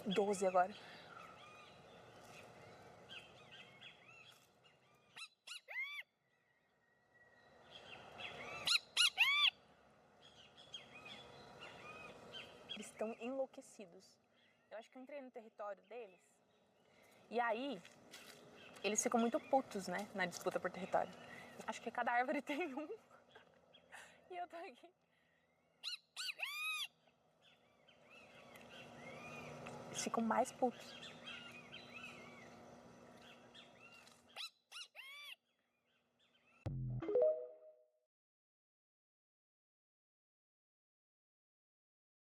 12 agora. Eles estão enlouquecidos. Eu acho que eu entrei no território deles. E aí, eles ficam muito putos, né? Na disputa por território. Acho que cada árvore tem um. E eu tô aqui. Eles ficam mais putos.